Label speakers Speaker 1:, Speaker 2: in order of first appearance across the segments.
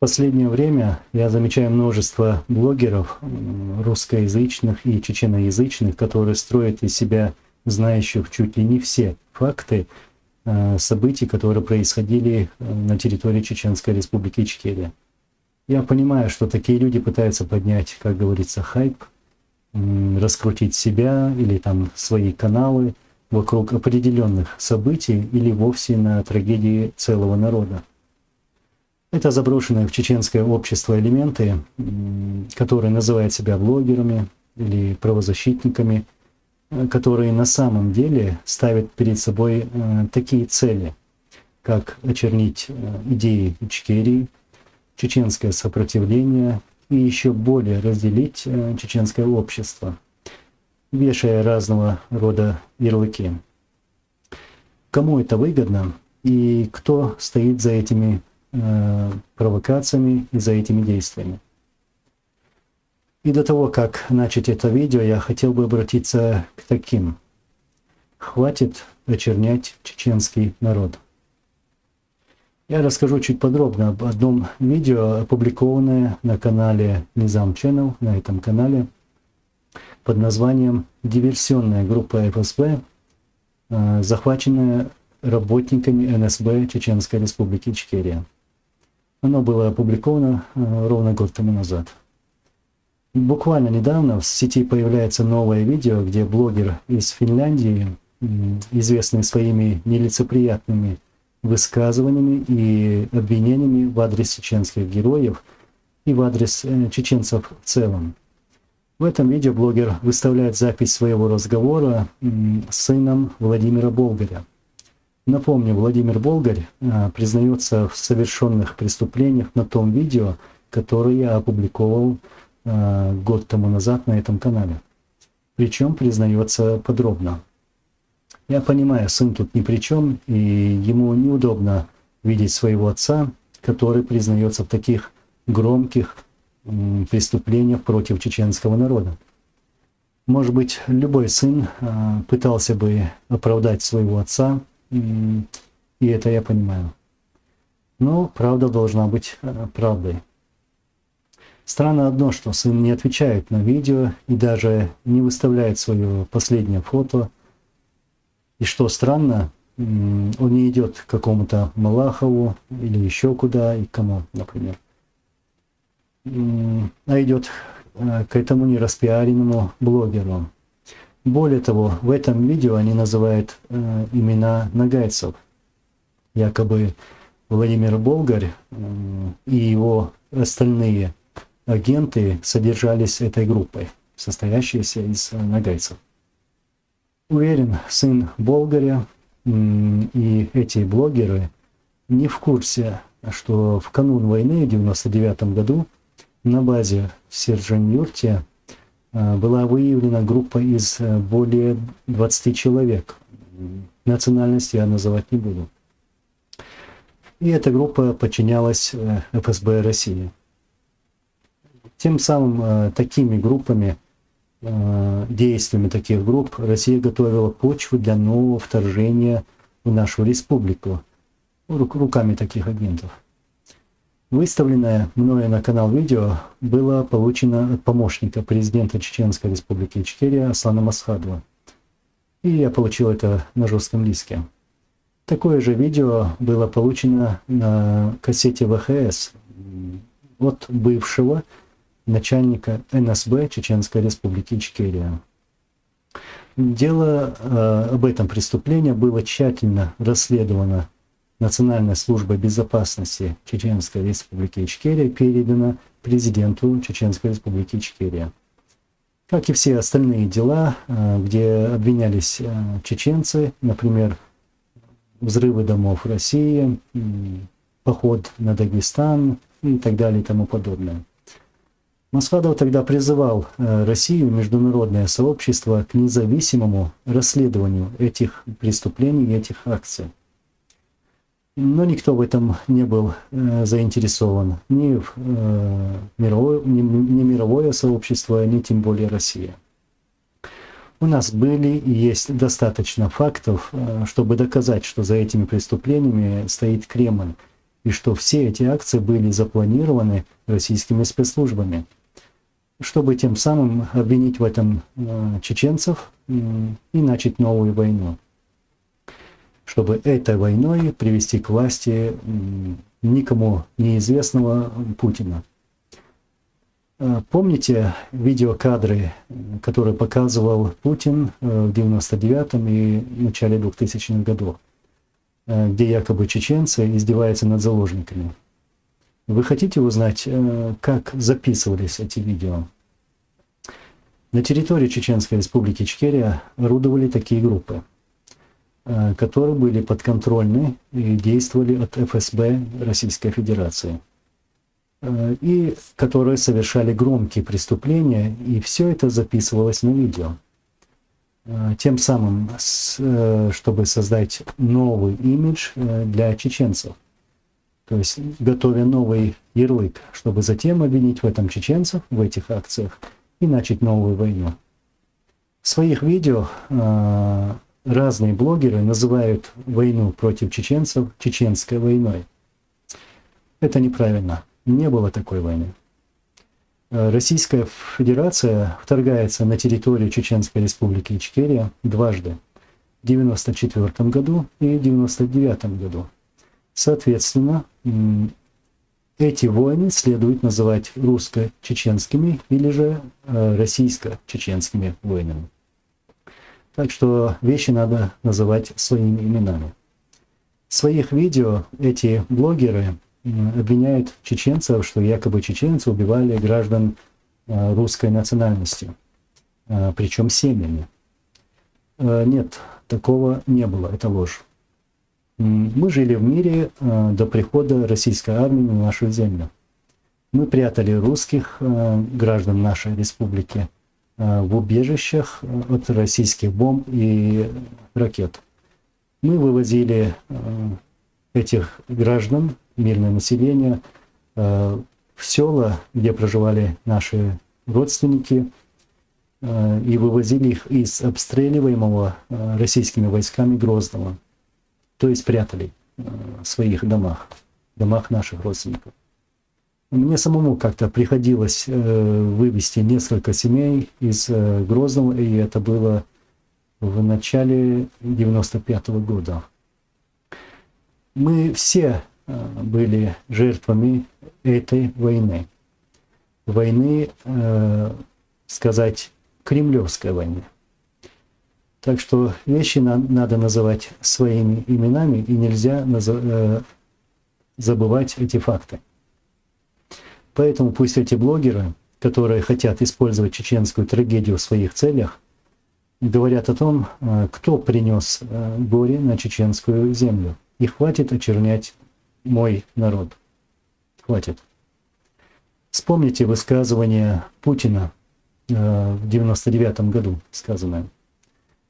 Speaker 1: последнее время я замечаю множество блогеров русскоязычных и чеченоязычных, которые строят из себя знающих чуть ли не все факты событий, которые происходили на территории Чеченской Республики Ичкерия. Я понимаю, что такие люди пытаются поднять, как говорится, хайп, раскрутить себя или там свои каналы вокруг определенных событий или вовсе на трагедии целого народа. Это заброшенные в чеченское общество элементы, которые называют себя блогерами или правозащитниками, которые на самом деле ставят перед собой такие цели, как очернить идеи Ичкерии, чеченское сопротивление и еще более разделить чеченское общество, вешая разного рода ярлыки. Кому это выгодно и кто стоит за этими провокациями и за этими действиями? И до того, как начать это видео, я хотел бы обратиться к таким. Хватит очернять чеченский народ. Я расскажу чуть подробно об одном видео, опубликованное на канале Nizam Channel, на этом канале, под названием «Диверсионная группа ФСБ, захваченная работниками НСБ Чеченской Республики Ичкерия». Оно было опубликовано ровно год тому назад. Буквально недавно в сети появляется новое видео, где блогер из Финляндии, известный своими нелицеприятными высказываниями и обвинениями в адрес чеченских героев и в адрес чеченцев в целом. В этом видео блогер выставляет запись своего разговора с сыном Владимира Болгаря. Напомню, Владимир Болгарь признается в совершенных преступлениях на том видео, которое я опубликовал год тому назад на этом канале. Причем признается подробно. Я понимаю, сын тут ни при чем, и ему неудобно видеть своего отца, который признается в таких громких преступлениях против чеченского народа. Может быть, любой сын пытался бы оправдать своего отца, и это я понимаю. Но правда должна быть правдой. Странно одно, что сын не отвечает на видео и даже не выставляет свое последнее фото. И что странно, он не идет к какому-то Малахову или еще куда, и кому, например. А идет к этому нераспиаренному блогеру. Более того, в этом видео они называют имена нагайцев. Якобы Владимир Болгарь и его остальные агенты содержались этой группой, состоящейся из нагайцев. Уверен, сын Болгаря и эти блогеры не в курсе, что в канун войны в 1999 году на базе в Сержань-Юрте была выявлена группа из более 20 человек. Национальность я называть не буду. И эта группа подчинялась ФСБ России. Тем самым такими группами, действиями таких групп Россия готовила почву для нового вторжения в нашу республику руками таких агентов. Выставленное мною на канал видео было получено от помощника президента Чеченской Республики Ичкерия Аслана Масхадова. И я получил это на жестком диске. Такое же видео было получено на кассете ВХС от бывшего начальника НСБ Чеченской Республики Ичкерия. Дело об этом преступлении было тщательно расследовано Национальной службой безопасности Чеченской Республики Ичкерия, передано президенту Чеченской Республики Ичкерия. Как и все остальные дела, где обвинялись чеченцы, например, взрывы домов в России, поход на Дагестан и так далее и тому подобное. Масхадов тогда призывал Россию и международное сообщество к независимому расследованию этих преступлений и этих акций. Но никто в этом не был заинтересован, ни мировое сообщество, ни тем более Россия. У нас были и есть достаточно фактов, чтобы доказать, что за этими преступлениями стоит Кремль. и что все эти акции были запланированы российскими спецслужбами, чтобы тем самым обвинить в этом чеченцев и начать новую войну. Чтобы этой войной привести к власти никому неизвестного Путина. Помните видеокадры, которые показывал Путин в 99-м и начале 2000-х годов, где якобы чеченцы издеваются над заложниками? Вы хотите узнать, как записывались эти видео? На территории Чеченской Республики Ичкерия орудовали такие группы, которые были подконтрольны и действовали от ФСБ Российской Федерации, и которые совершали громкие преступления, и все это записывалось на видео. Тем самым, чтобы создать новый имидж для чеченцев, то есть готовя новый ярлык, чтобы затем обвинить в этом чеченцев, в этих акциях, и начать новую войну. В своих видео разные блогеры называют войну против чеченцев чеченской войной. Это неправильно. Не было такой войны. Российская Федерация вторгается на территорию Чеченской Республики Ичкерия дважды. В 1994 году и в 1999 году. Соответственно, эти войны следует называть русско-чеченскими или же российско-чеченскими войнами. Так что вещи надо называть своими именами. В своих видео эти блогеры обвиняют чеченцев, что якобы чеченцы убивали граждан русской национальности, причем семьями. Нет, такого не было, это ложь. Мы жили в мире до прихода российской армии на нашу землю. Мы прятали русских граждан нашей республики в убежищах от российских бомб и ракет. Мы вывозили этих граждан, мирное население, в села, где проживали наши родственники, и вывозили их из обстреливаемого российскими войсками Грозного. То есть прятали в своих домах наших родственников. Мне самому как-то приходилось вывести несколько семей из Грозного, и это было в начале 95-го года. Мы все были жертвами этой войны. Войны, сказать, кремлевской войны. Так что вещи надо называть своими именами, и нельзя забывать эти факты. Поэтому пусть эти блогеры, которые хотят использовать чеченскую трагедию в своих целях, говорят о том, кто принес горе на чеченскую землю. И хватит очернять мой народ. Хватит. Вспомните высказывание Путина в 99-м году сказанное.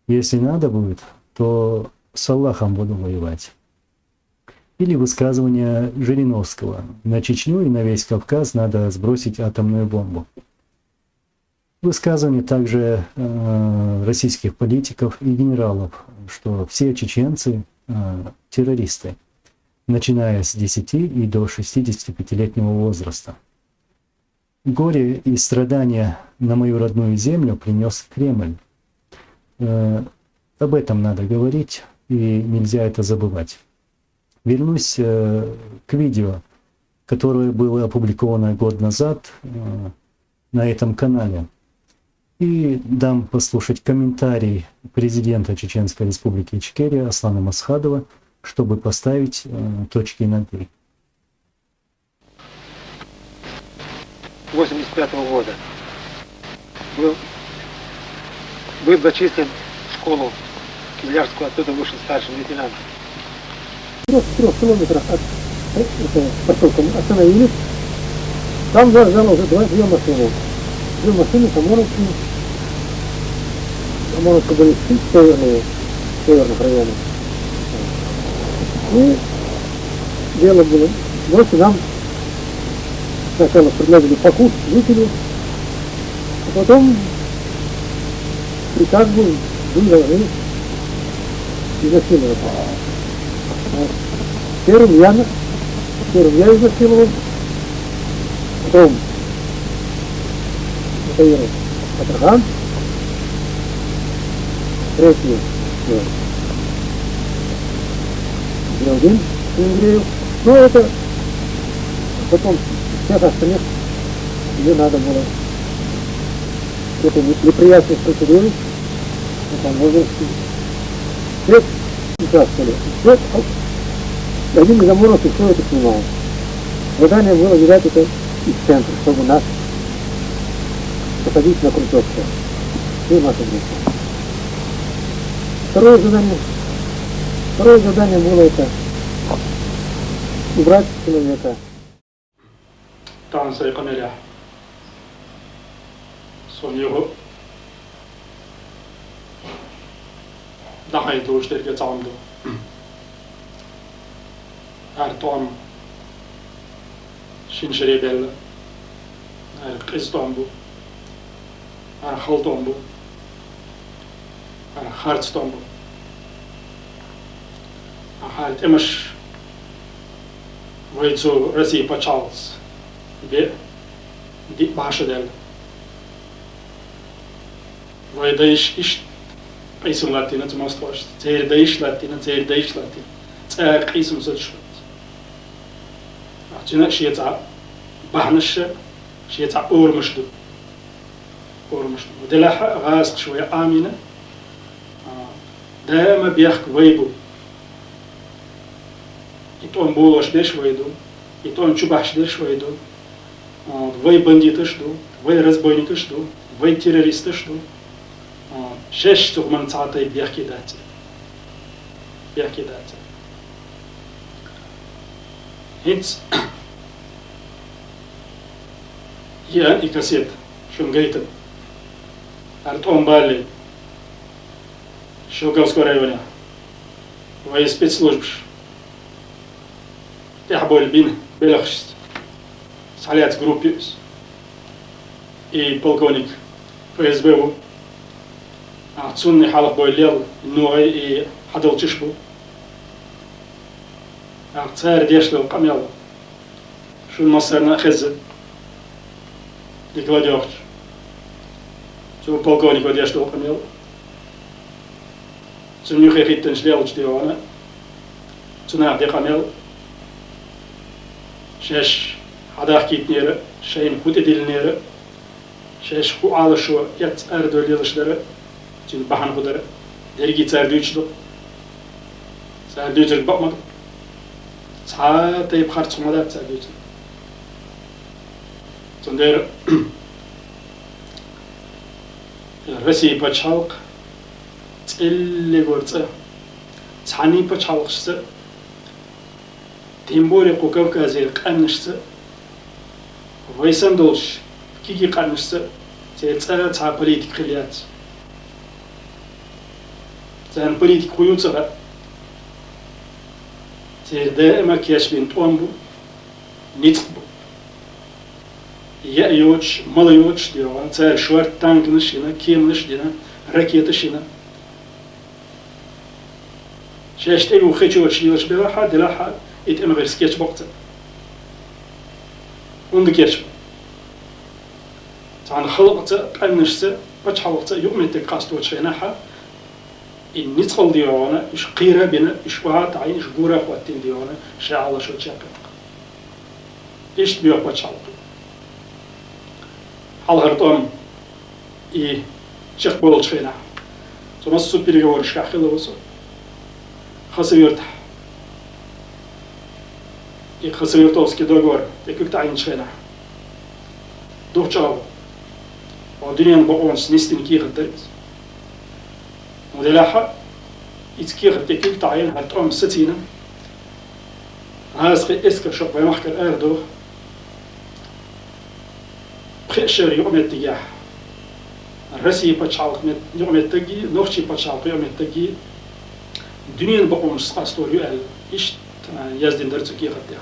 Speaker 1: Если надо будет, то с Аллахом буду воевать. Или высказывание Жириновского. На Чечню и на весь Кавказ надо сбросить атомную бомбу. Высказывание также российских политиков и генералов, что все чеченцы террористы, начиная с 10 и до 65-летнего возраста. Горе и страдания на мою родную землю принес Кремль. Об этом надо говорить, и нельзя это забывать. Вернусь к видео, которое было опубликовано год назад на этом канале. И дам послушать комментарий президента Чеченской Республики Ичкерия Аслана Масхадова, чтобы поставить точки над «и».
Speaker 2: 1985 года был зачислен в школу Кизлярскую, оттуда вышел старшим лейтенантом. В 3 километрах от поселка мы остановились. Там ждало уже 2 машины. 2 машины ОМОНовцы были в северных районах. И дело было. Ночью нам сначала предложили покушать, выпили, а потом приказ был, вы должны изнасиловать. Первым я Первым я изнасиловал, потом это Патраган, третий Белдин, Ингреев. Но это потом всех остальных мне надо было это неприятность процедуры, это возрасте. Свет участвовали. Свет, один из Амуров и все это снимал. Задание было взять это из центра, чтобы нас посадить на крючок. И наша группа. Второе задание было это убрать человека.
Speaker 3: Там Сайкамеля. Сонего. Дахай туштерге цамду. Артом. Шиншеребелла. Кристомбу. Халтомбу. Хартстомбу. Харт эмаш войцу России почалс. Бе дит башадел. Войдаиш иш قيسم لاتينا تماستواش تير دايش لاتينا تاع قيسم زدشوت عطينا شي تاع بحنش شي تاع اورمشدو ودلا غاسق شويه امينه دائما بيحك ويبو يتون بولوش ديش ويدو يتون чубаш деш войду вы бандиты жду вы разбойники жду вы террористы жду шеш тухман цаатай бяхкидати хинц я и кассет шунгейтен артон бали Щелковского района военной спецслужб тяхболь бин белахшт салят группе и полковник ФСБ عطسوني حلق بويليل نوعي حدل تشبو عطسار ديش لو قميل شو المصيرنا خزة ديك وديوخش شو полковник وديش لو قميل شو نيوخي خيتن شليل جديوانا شو نعدي قميل شاش حداخ كيت نيرة شاين خود اديل نيرة شاش خو على شو يت اردو ليلش داره Şimdi bahan kadar dergi çerdüçdü. Çerdüçdü bakmadı. Saat ayıp harçmadı çerdüçdü. Sonra Россия почалк целли горца. Цани почалксы. Тем более ко Кавказе каннышсы. Вайсан долш киги каннышсы. Ца политик хилят. زين بوليتيك خويوتها تير دائما كيشبين طوامبو نيتقبو يأيوش ملايوش ديوان تير شوار تانك نشينا كيم نشدينا راكيت نشينا شاشتي وخيتشوش يوش بلاحا دلاحا يتم غير سكيتش بوقتا وندكيشبو تان خلقتا قنشتا بتحلقتا يؤمنتك قاستو تشيناحا النتقل ديوانا إش قيرة بنا إش وعات عين إش جورا خواتين ديوانا شاء الله شو تشاقق إيش بيوق بتشالق حال هرطان إيه شيخ بولش خينا ثم السوبر يورش كأخيله وصل خاصة يرتاح إيه خاصة يرتاح كده جور تكوك تعين خينا دوح شاو ودنيا بقون سنستين كي غدرت ودلاحة يتكيغ تكيل تعين هالتقوم ستينة هاسقي اسكر شق ويمحك الأردو بخيشر يوم التجاه الرسي بتشالق يوم التجي نوخشي بتشالق يوم التجي دنيا بقوم سقاستور يقال إيش يزدين درت كيغ تاع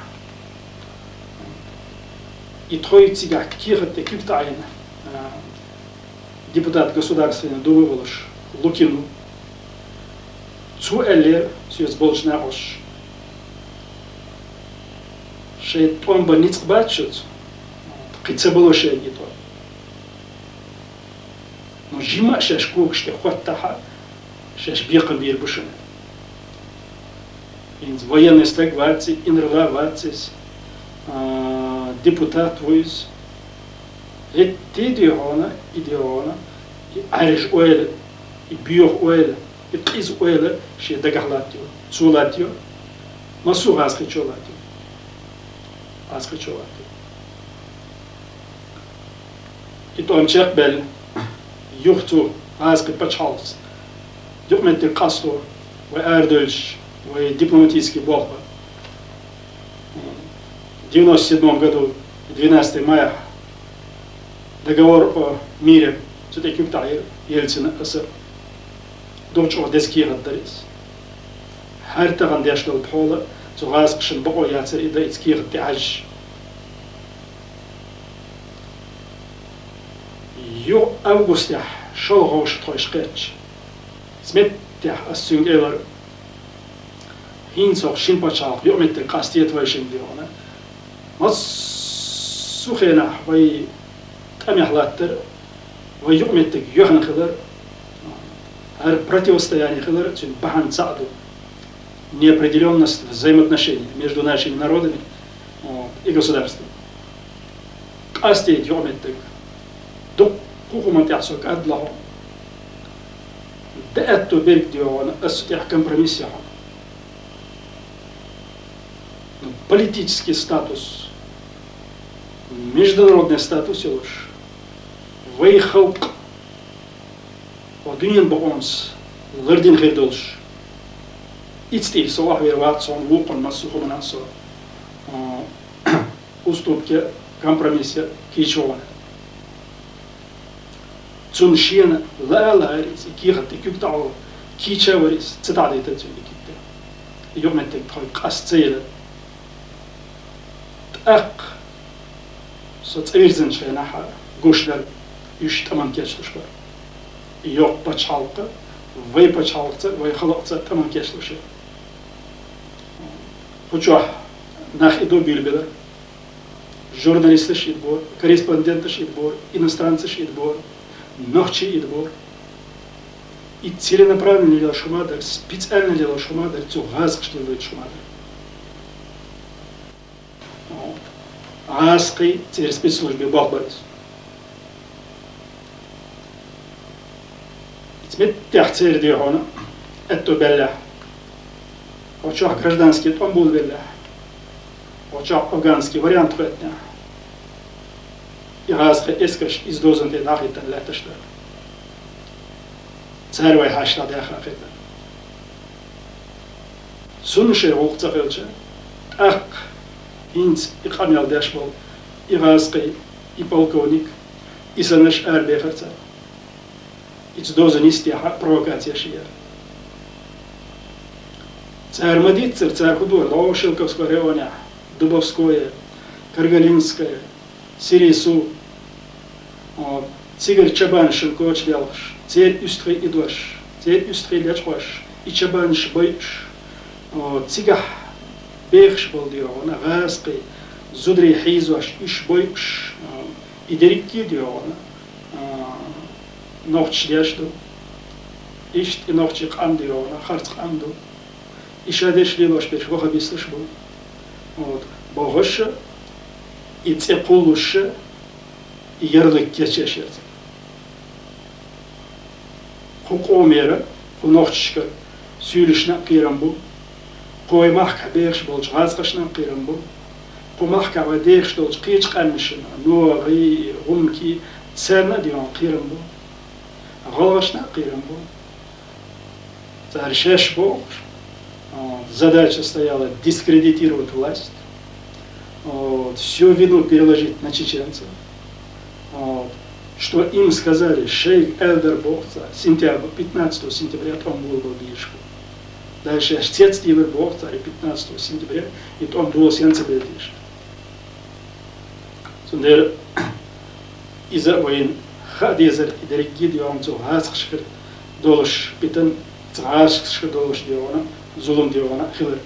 Speaker 3: يتخوي تيجا كيغ تكيل تعين депутат Государственной Думы Волош Лукину Цуэллер, сюз болшна ош. شيء توم بنيت باتشوت قيتسبلو شيء يتو نجيما شاشكوك شتخوتها شاش بيقن بير بوشن إنز военный стек варци инрла варцис депутат войс идеона и ариш ойл и биох ойл и қиз ойл ши дагахлатио цулатио масу газхичолатио азхичолатио и то амчак бел юхту азхи пачалс юхменти қасто وأردلش ودипломатический блок. В 1997 году, 12 мая, договор о мире все-таки Ельцина СССР. Дочь Одесский отдарис. Хартаган дяшдал пола, цугас кшин бао яцер и да ицкий тяж. Ю августя шел гош тойшкеч. Смет тях ассюнг элар. Хинцох шинпачах биомет кастиет вайшин диона. Мас сухена вай тамяхлаттер вай юмет юхан хилер. Ар противостояние хилер цин бахан цаду. Неопределенность взаимоотношений между нашими народами и государством. Кастиет юмет дук кухумат ясок адлахо. Да это берег диона ассутях компромиссия. Политический статус, международный статус лишь выехал один бонус лордин хердолш ицти солах верваться он лукон массухом насо уступки компромиссе кичован цуншин лаларис кихат кюктау кичаварис цитады тацюликите ёмете той касцеле أق ستيرزن شيء نحى قشدر يشتمن كيشلشبر يوق بتشالقة وي بتشالقة وي خلقة تمن كيشلشة وجوه ناخ إدو بيلبلا журналисты шитбор, корреспонденты шитбор, иностранцы шитбор, нохчи идбор и целенаправленно делал шумадар, специально делал шумадар, цугазк что делает шумадар. Аски через спецслужбы Бахбарис. Теперь тяхцер диона, это белля. Очах гражданский том был белля. Очах афганский вариант хэтня. И аски эскаш из дозен те нахитан леташта. Царвай хашта даха хэтня. Сунше ухцахэлча. Ах Инц и Хамял Дашбал, и Ваской, и полковник, и Санаш Арбехарца. И цдоза нестяха провокация шия. Царь Мадицер, царь Худор, Лаушилковского района, Дубовское, Каргалинское, Сирису, Цигар Чабан Шилкоч Лялш, Царь Юстрей Идош, Царь Юстрей Лячваш, и Чабан Шбойш, Цигах بيخش بالديونا غاسقي زدري حيزوش إيش بويش إدريكي ديونا نوتش دياشدو إيش نوتش قام ديونا خرط قام دو إيش هذاش ليلوش بيش وخا بيسلش بو بوغش إتسيقولوش يرلك كيشيرت حقوق ميرا ونوتشك سيولشنا قيران بو قوي محكا بيرش بولج غازقشنا قيرن بو قو محكا وديرش دولج قيج قمشنا نوري غمكي تسرنا ديون قيرن بو غلغشنا قيرن бу. Царь бог. Задача стояла дискредитировать власть, всю вину переложить на чеченцев. Что им сказали шейх Элдер Богца, 15 сентября там был бишку. Дальше отец Тивер Богца 15 сентября, и там был сенце бедиш. Сундер из-за войн хадезер и дорогие дион цу хасхшкер долш питан цашхшкер долш диона зулум диона хилер.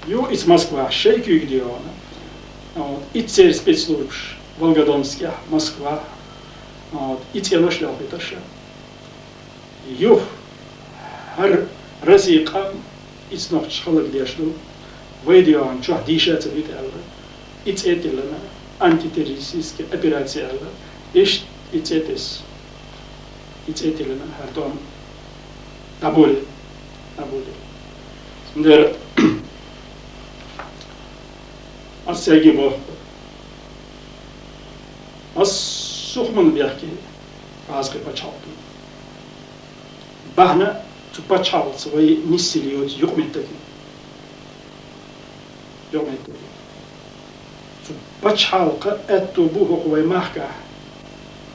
Speaker 3: Ю из Москва, шейку Югдиона. Ицер спецслужб, Волгодонский, Москва. Ицер шлял Петаша. Ю هر رزيقة إسناف شغل ديشلو فيديو عن شو ديشة تبيت الله إتأتي لنا أنتي تيريسيس كأبيراتي الله إيش إتأتي لنا هردون تابول ندر أسيجيبو السخمن بيحكي عازق بتشاوبي بهنا تبتشال سوي نسيليوت يوميتكي تبتشال كأتو بوه قوي ماهكا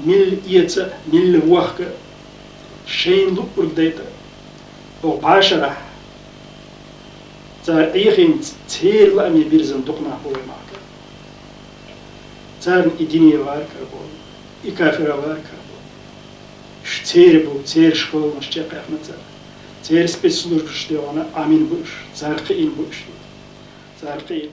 Speaker 3: ميل يتا ميل وحكا شين لو برديتا أو باشرة تا إيخين تير لأمي بيرزن دقنا قوي ماهكا تارن إديني واركا بوي إكافر واركا تير بو تير شكول نشتاق أحمد تير спецслужб что она амин буш, зарқин буш, зарқин.